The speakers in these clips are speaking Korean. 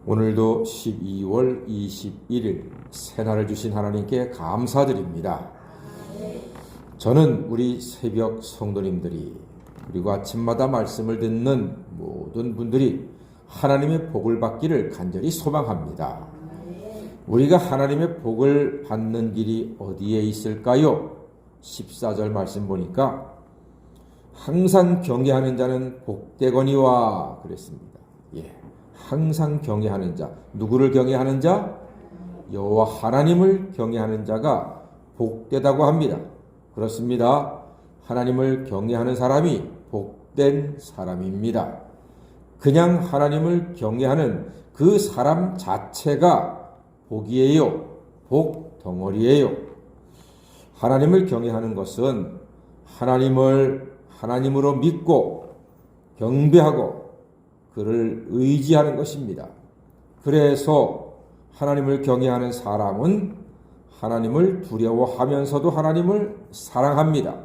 오늘도 12월 21일 새날을 주신 하나님께 감사드립니다. 저는 우리 새벽 성도님들이 그리고 아침마다 말씀을 듣는 모든 분들이 하나님의 복을 받기를 간절히 소망합니다. 우리가 하나님의 복을 받는 길이 어디에 있을까요? 14절 말씀 보니까 항상 경외하는 자는 복되거니와 그랬습니다. 항상 경외하는 자, 누구를 경외하는 자? 여호와 하나님을 경외하는 자가 복되다고 합니다. 그렇습니다. 하나님을 경외하는 사람이 복된 사람입니다. 그냥 하나님을 경외하는 그 사람 자체가 복이에요. 복 덩어리예요. 하나님을 경외하는 것은 하나님을 하나님으로 믿고 경배하고 그를 의지하는 것입니다. 그래서 하나님을 경외하는 사람은 하나님을 두려워하면서도 하나님을 사랑합니다.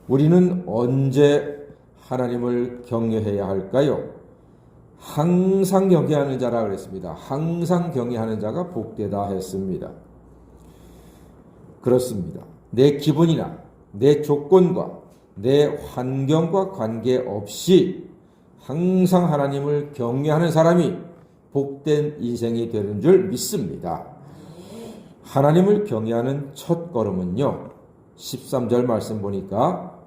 우리는 언제 하나님을 경외해야 할까요? 항상 경외하는 자라 그랬습니다. 항상 경외하는 자가 복되다 했습니다. 그렇습니다. 내 기분이나 내 조건과 내 환경과 관계없이 항상 하나님을 경외하는 사람이 복된 인생이 되는 줄 믿습니다. 하나님을 경외하는 첫 걸음은요, 13절 말씀 보니까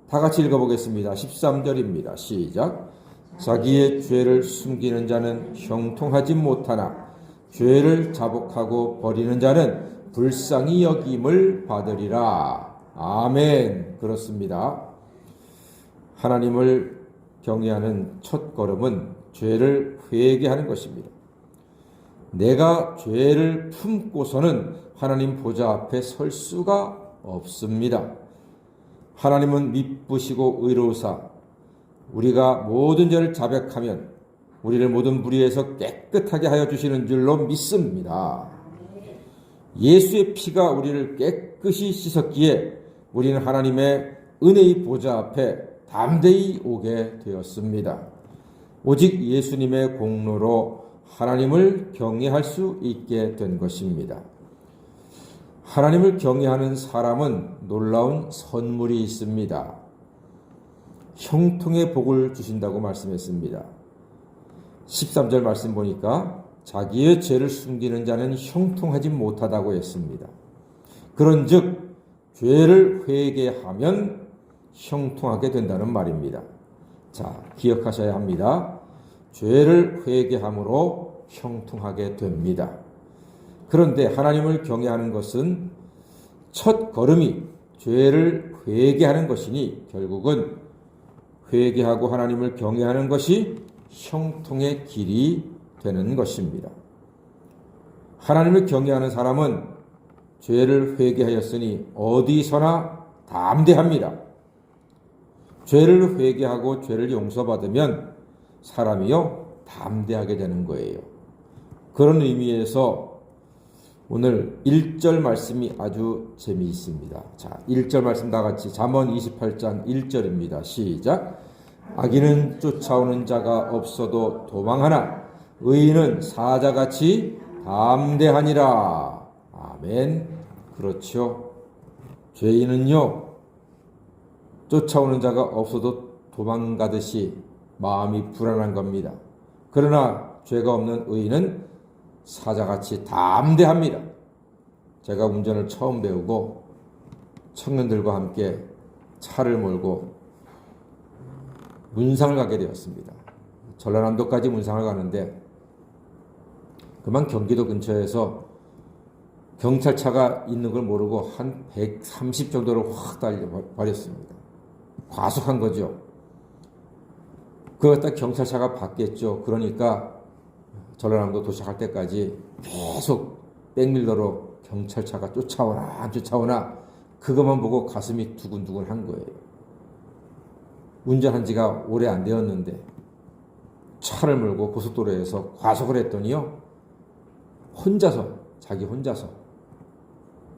다 같이 읽어보겠습니다. 13절입니다. 시작. 자기의 죄를 숨기는 자는 형통하지 못하나 죄를 자복하고 버리는 자는 불쌍히 여김을 받으리라. 아멘. 그렇습니다. 하나님을 경외하는 첫 걸음은 죄를 회개하는 것입니다. 내가 죄를 품고서는 하나님 보좌 앞에 설 수가 없습니다. 하나님은 미쁘시고 의로우사 우리가 모든 죄를 자백하면 우리를 모든 불의에서 깨끗하게 하여 주시는 줄로 믿습니다. 예수의 피가 우리를 깨끗이 씻었기에 우리는 하나님의 은혜의 보좌 앞에 담대히 오게 되었습니다. 오직 예수님의 공로로 하나님을 경외할 수 있게 된 것입니다. 하나님을 경외하는 사람은 놀라운 선물이 있습니다. 형통의 복을 주신다고 말씀했습니다. 13절 말씀 보니까 자기의 죄를 숨기는 자는 형통하지 못하다고 했습니다. 그런즉 죄를 회개하면 형통하게 된다는 말입니다. 자, 기억하셔야 합니다. 죄를 회개함으로 형통하게 됩니다. 그런데 하나님을 경외하는 것은 첫 걸음이 죄를 회개하는 것이니 결국은 회개하고 하나님을 경외하는 것이 형통의 길이 되는 것입니다. 하나님을 경외하는 사람은 죄를 회개하였으니 어디서나 담대합니다. 죄를 회개하고 죄를 용서받으면 사람이요 담대하게 되는 거예요. 그런 의미에서 오늘 1절 말씀이 아주 재미있습니다. 자, 1절 말씀 다 같이 잠언 28장 1절입니다. 시작. 악인은 쫓아오는 자가 없어도 도망하나 의인은 사자같이 담대하니라. 아멘. 그렇죠. 죄인은요 쫓아오는 자가 없어도 도망가듯이 마음이 불안한 겁니다. 그러나 죄가 없는 의인은 사자같이 담대합니다. 제가 운전을 처음 배우고 청년들과 함께 차를 몰고 문상을 가게 되었습니다. 전라남도까지 문상을 가는데 그만 경기도 근처에서 경찰차가 있는 걸 모르고 한 130 정도로 확 달려버렸습니다. 과속한 거죠. 그걸 딱 경찰차가 받겠죠. 그러니까 전라남도 도착할 때까지 계속 백밀러로 경찰차가 쫓아오나 안 쫓아오나 그것만 보고 가슴이 두근두근 한 거예요. 운전한 지가 오래 안 되었는데 차를 몰고 고속도로에서 과속을 했더니요. 자기 혼자서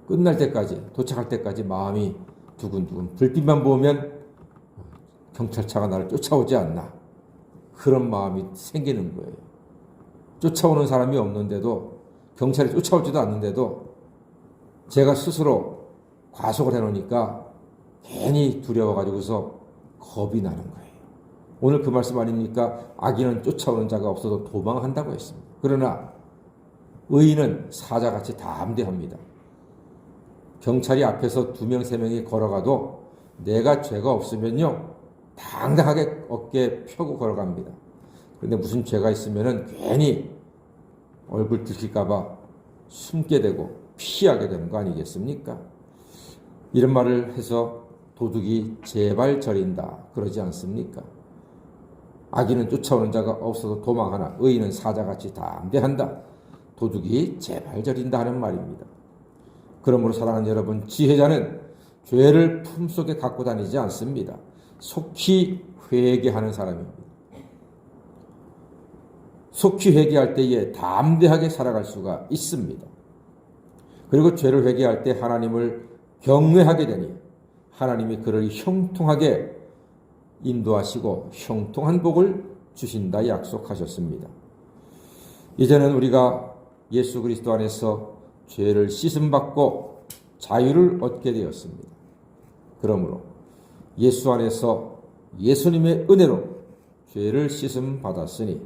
끝날 때까지 도착할 때까지 마음이 두근두근 불빛만 보면 경찰차가 나를 쫓아오지 않나 그런 마음이 생기는 거예요. 쫓아오는 사람이 없는데도, 경찰이 쫓아오지도 않는데도 제가 스스로 과속을 해놓으니까 괜히 두려워가지고서 겁이 나는 거예요. 오늘 그 말씀 아닙니까? 악인은 쫓아오는 자가 없어도 도망한다고 했습니다. 그러나 의인은 사자같이 담대합니다. 경찰이 앞에서 2명, 3명이 걸어가도 내가 죄가 없으면요, 당당하게 어깨 펴고 걸어갑니다. 그런데 무슨 죄가 있으면은 괜히 얼굴 들킬까봐 숨게 되고 피하게 되는 거 아니겠습니까? 이런 말을 해서 도둑이 제발 저린다 그러지 않습니까? 악인은 쫓아오는 자가 없어도 도망하나 의인은 사자같이 담대한다. 도둑이 제발 저린다 하는 말입니다. 그러므로 사랑하는 여러분, 지혜자는 죄를 품속에 갖고 다니지 않습니다. 속히 회개하는 사람입니다. 속히 회개할 때에 담대하게 살아갈 수가 있습니다. 그리고 죄를 회개할 때 하나님을 경외하게 되니 하나님이 그를 형통하게 인도하시고 형통한 복을 주신다 약속하셨습니다. 이제는 우리가 예수 그리스도 안에서 죄를 씻음받고 자유를 얻게 되었습니다. 그러므로 예수 안에서 예수님의 은혜로 죄를 씻음받았으니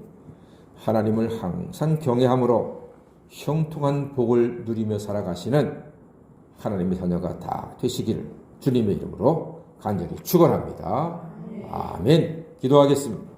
하나님을 항상 경외함으로 형통한 복을 누리며 살아가시는 하나님의 자녀가 다 되시기를 주님의 이름으로 간절히 축원합니다. 아멘. 기도하겠습니다.